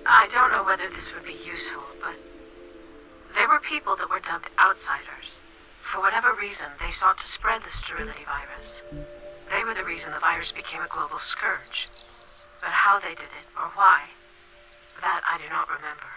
I don't know whether this would be useful, but there were people that were dubbed outsiders. For whatever reason, they sought to spread the sterility virus. They were the reason the virus became a global scourge. But how they did it, or why, that I do not remember.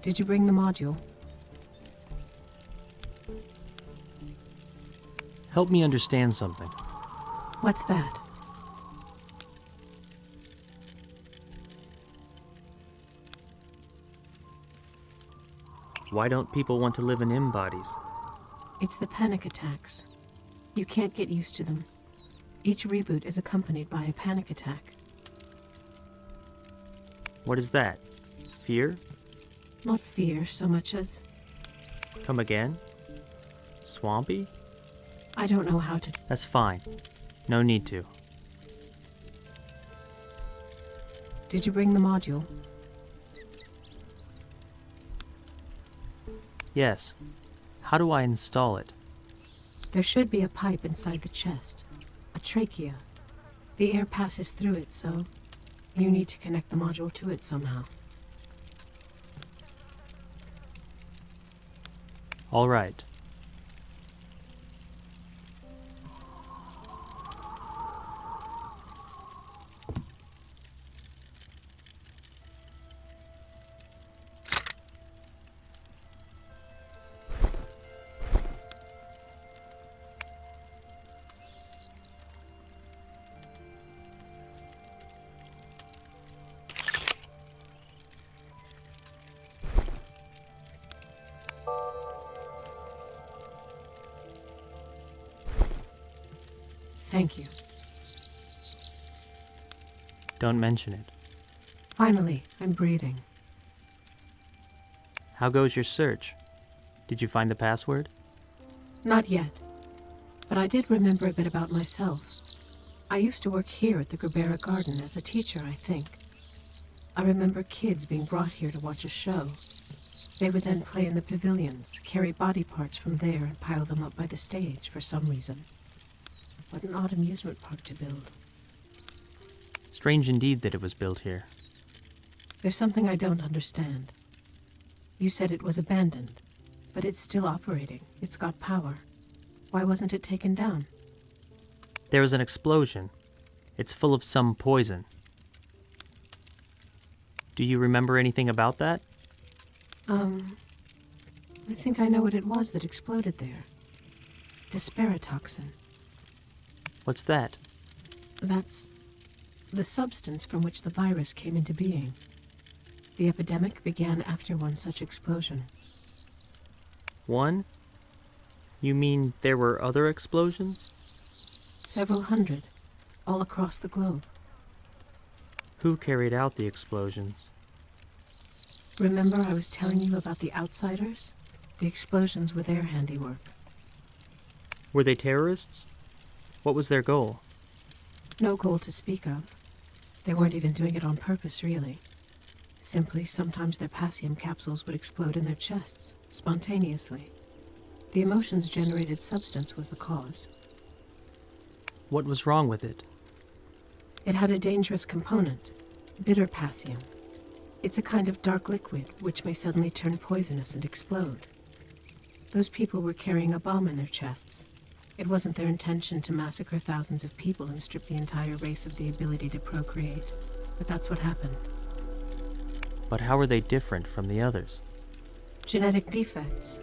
Did you bring the module? Help me understand something. What's that? Why don't people want to live in M bodies? It's the panic attacks. You can't get used to them. Each reboot is accompanied by a panic attack. What is that? Fear? Not fear so much as... Come again? Swampy? I don't know how to... That's fine. No need to. Did you bring the module? Yes. How do I install it? There should be a pipe inside the chest. A trachea. The air passes through it, so you need to connect the module to it somehow. All right. Thank you. Don't mention it. Finally, I'm breathing. How goes your search? Did you find the password? Not yet. But I did remember a bit about myself. I used to work here at the Gerbera Garden as a teacher, I think. I remember kids being brought here to watch a show. They would then play in the pavilions, carry body parts from there and pile them up by the stage for some reason. What an odd amusement park to build. Strange indeed that it was built here. There's something I don't understand. You said it was abandoned, but it's still operating. It's got power. Why wasn't it taken down? There was an explosion. It's full of some poison. Do you remember anything about that? I think I know what it was that exploded there. Disparatoxin. What's that? That's the substance from which the virus came into being. The epidemic began after one such explosion. One? You mean there were other explosions? Several hundred, all across the globe. Who carried out the explosions? Remember I was telling you about the outsiders? The explosions were their handiwork. Were they terrorists? What was their goal? No goal to speak of. They weren't even doing it on purpose, really. Simply, sometimes their Passium capsules would explode in their chests, spontaneously. The emotions-generated substance was the cause. What was wrong with it? It had a dangerous component, bitter Passium. It's a kind of dark liquid which may suddenly turn poisonous and explode. Those people were carrying a bomb in their chests. It wasn't their intention to massacre thousands of people and strip the entire race of the ability to procreate, but that's what happened. But how are they different from the others? Genetic defects.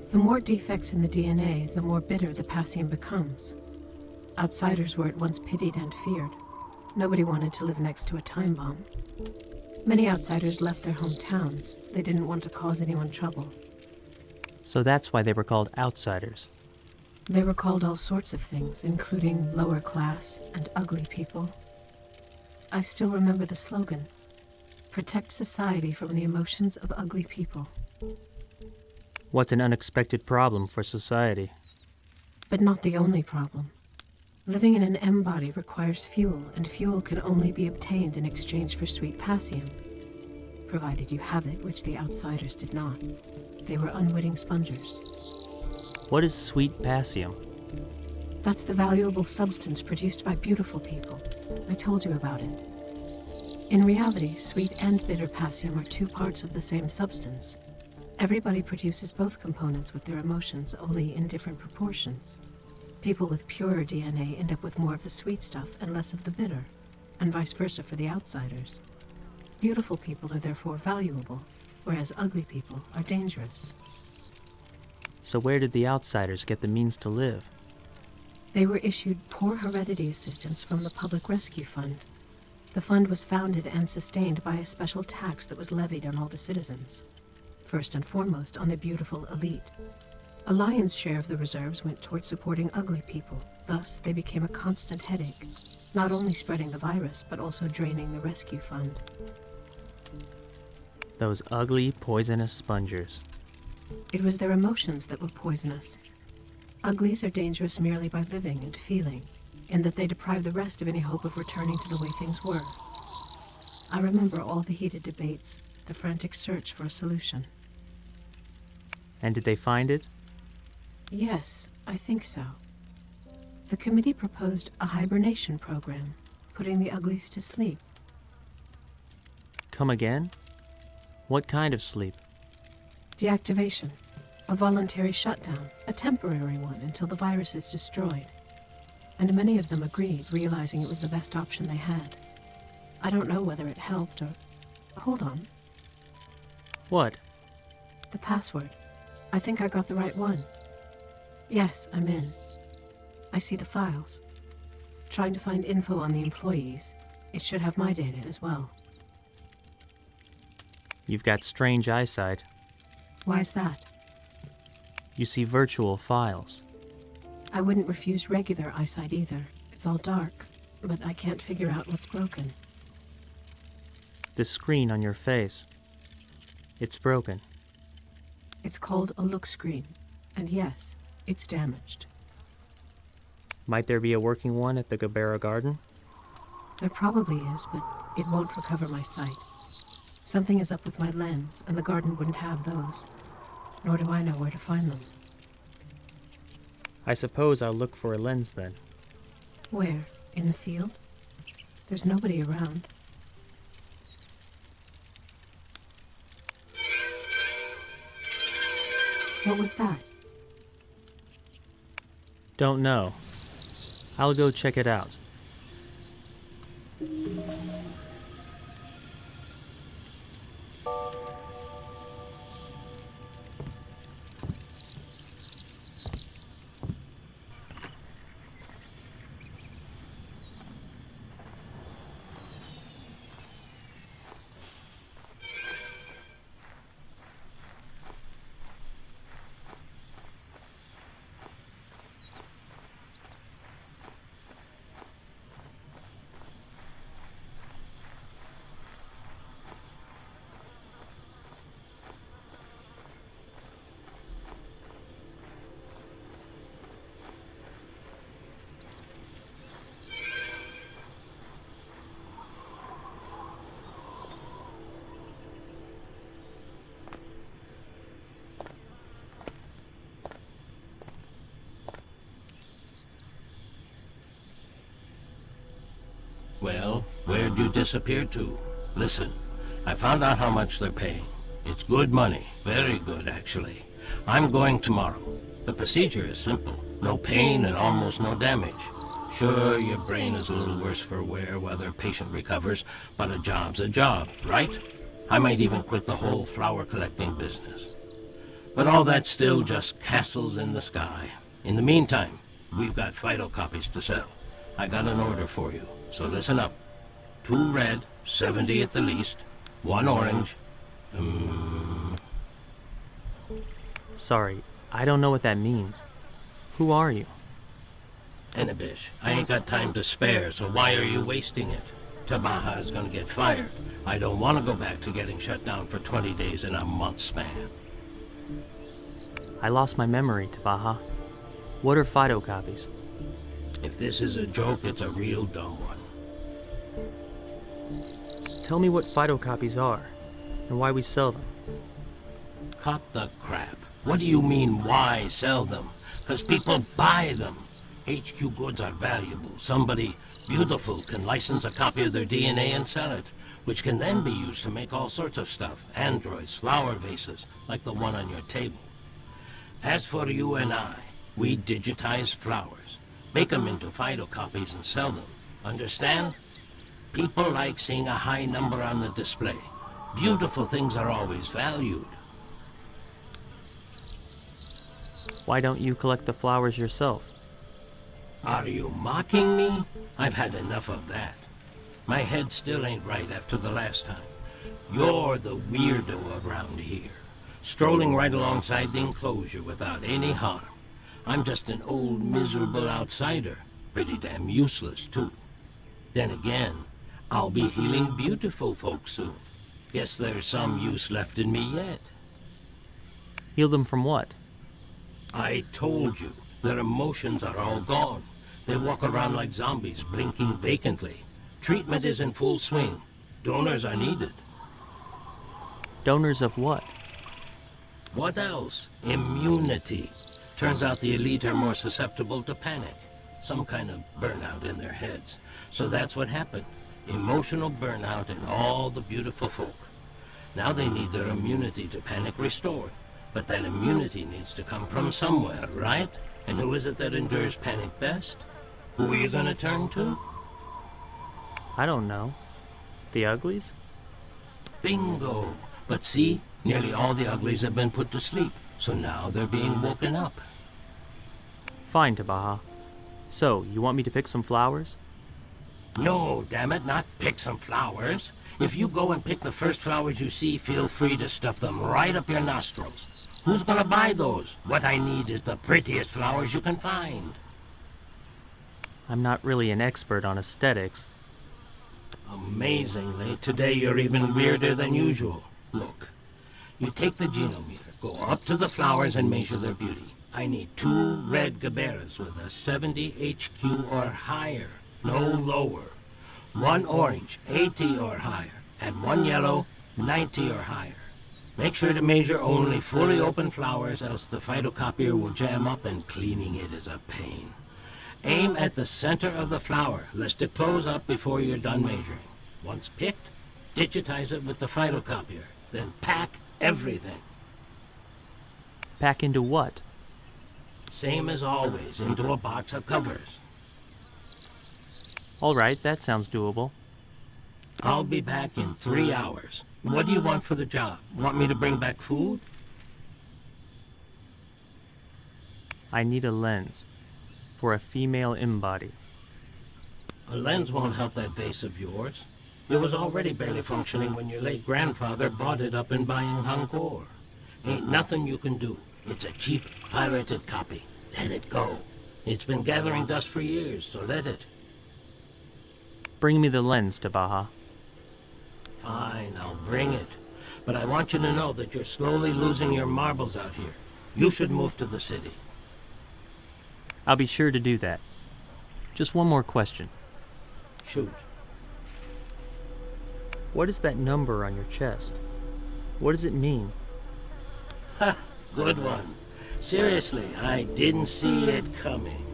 The more defects in the DNA, the more bitter the Passium becomes. Outsiders were at once pitied and feared. Nobody wanted to live next to a time bomb. Many outsiders left their hometowns. They didn't want to cause anyone trouble. So that's why they were called outsiders. They were called all sorts of things, including lower class and ugly people. I still remember the slogan, "Protect society from the emotions of ugly people." What an unexpected problem for society. But not the only problem. Living in an M body requires fuel, and fuel can only be obtained in exchange for sweet Passium. Provided you have it, which the outsiders did not. They were unwitting spongers. What is sweet Passium? That's the valuable substance produced by beautiful people. I told you about it. In reality, sweet and bitter Passium are two parts of the same substance. Everybody produces both components with their emotions, only in different proportions. People with purer DNA end up with more of the sweet stuff and less of the bitter, and vice versa for the outsiders. Beautiful people are therefore valuable, whereas ugly people are dangerous. So where did the outsiders get the means to live? They were issued poor heredity assistance from the Public Rescue Fund. The fund was founded and sustained by a special tax that was levied on all the citizens. First and foremost on the beautiful elite. A lion's share of the reserves went towards supporting ugly people. Thus, they became a constant headache, not only spreading the virus, but also draining the rescue fund. Those ugly, poisonous spongers. It was their emotions that were poisonous. Uglies are dangerous merely by living and feeling, in that they deprive the rest of any hope of returning to the way things were. I remember all the heated debates, the frantic search for a solution. And did they find it? Yes, I think so. The committee proposed a hibernation program, putting the uglies to sleep. Come again? What kind of sleep? Deactivation. A voluntary shutdown, a temporary one until the virus is destroyed. And many of them agreed, realizing it was the best option they had. I don't know whether it helped or... Hold on. What? The password. I think I got the right one. Yes, I'm in. I see the files. Trying to find info on the employees. It should have my data as well. You've got strange eyesight. Why's that? You see virtual files. I wouldn't refuse regular eyesight either. It's all dark, but I can't figure out what's broken. This screen on your face. It's broken. It's called a look screen, and yes, it's damaged. Might there be a working one at the Gerbera Garden? There probably is, but it won't recover my sight. Something is up with my lens, and the garden wouldn't have those. Nor do I know where to find them. I suppose I'll look for a lens then. Where? In the field? There's nobody around. What was that? Don't know. I'll go check it out. Well, where'd you disappear to? Listen, I found out how much they're paying. It's good money. Very good, actually. I'm going tomorrow. The procedure is simple. No pain and almost no damage. Sure, your brain is a little worse for wear while their patient recovers, but a job's a job, right? I might even quit the whole flower collecting business. But all that's still just castles in the sky. In the meantime, we've got phytocopies to sell. I got an order for you. So listen up. 2 red, 70 at the least. 1 orange. Sorry, I don't know what that means. Who are you? Enibish, I ain't got time to spare, so why are you wasting it? Tabaha is gonna get fired. I don't want to go back to getting shut down for 20 days in a month span. I lost my memory, Tabaha. What are phytocopies? If this is a joke, it's a real dumb one. Tell me what phytocopies are, and why we sell them. Cut the crap. What do you mean, why sell them? 'Cause people buy them. HQ goods are valuable. Somebody beautiful can license a copy of their DNA and sell it, which can then be used to make all sorts of stuff. Androids, flower vases, like the one on your table. As for you and I, We digitize flowers, make them into phytocopies and sell them. Understand? People like seeing a high number on the display. Beautiful things are always valued. Why don't you collect the flowers yourself? Are you mocking me? I've had enough of that. My head still ain't right after the last time. You're the weirdo around here, strolling right alongside the enclosure without any harm. I'm just an old, miserable outsider, pretty damn useless, too. Then again, I'll be healing beautiful folks soon. Guess there's some use left in me yet. Heal them from what? I told you, their emotions are all gone. They walk around like zombies, blinking vacantly. Treatment is in full swing. Donors are needed. Donors of what? What else? Immunity. Turns out the elite are more susceptible to panic. Some kind of burnout in their heads. So that's what happened. Emotional burnout in all the beautiful folk. Now they need their immunity to panic restored. But that immunity needs to come from somewhere, right? And who is it that endures panic best? Who are you gonna turn to? I don't know. The uglies? Bingo! But see, nearly all the uglies have been put to sleep, so now they're being woken up. Fine, Tabaha. So, you want me to pick some flowers? No, damn it, not pick some flowers. If you go and pick the first flowers you see, feel free to stuff them right up your nostrils. Who's gonna buy those? What I need is the prettiest flowers you can find. I'm not really an expert on aesthetics. Amazingly, today you're even weirder than usual. Look, you take the genometer, go up to the flowers and measure their beauty. I need 2 red Gerberas with a 70 HQ or higher, no lower. 1 orange, 80 or higher, and 1 yellow, 90 or higher. Make sure to measure only fully open flowers, else the phytocopier will jam up and cleaning it is a pain. Aim at the center of the flower, lest it close up before you're done measuring. Once picked, digitize it with the phytocopier, then pack everything. Pack into what? Same as always, into a box of covers. Alright, that sounds doable. I'll be back in 3 hours. What do you want for the job? Want me to bring back food? I need a lens for a female embody. A lens won't help that vase of yours. It was already barely functioning when your late grandfather bought it up in buying Angkor. Ain't nothing you can do. It's a cheap, pirated copy. Let it go. It's been gathering dust for years, so let it. Bring me the lens, Tabaha. Fine, I'll bring it. But I want you to know that you're slowly losing your marbles out here. You should move to the city. I'll be sure to do that. Just one more question. Shoot. What is that number on your chest? What does it mean? Ha! Good one. Seriously, I didn't see it coming.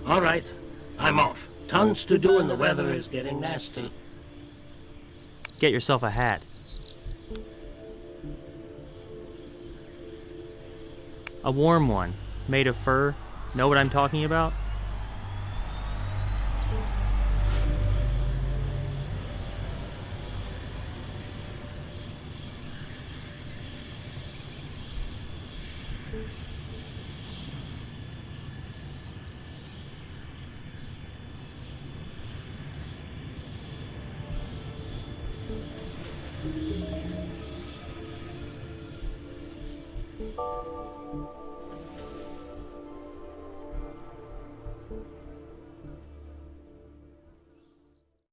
All right, I'm off. Tons to do and the weather is getting nasty. Get yourself a hat. A warm one, made of fur. Know what I'm talking about?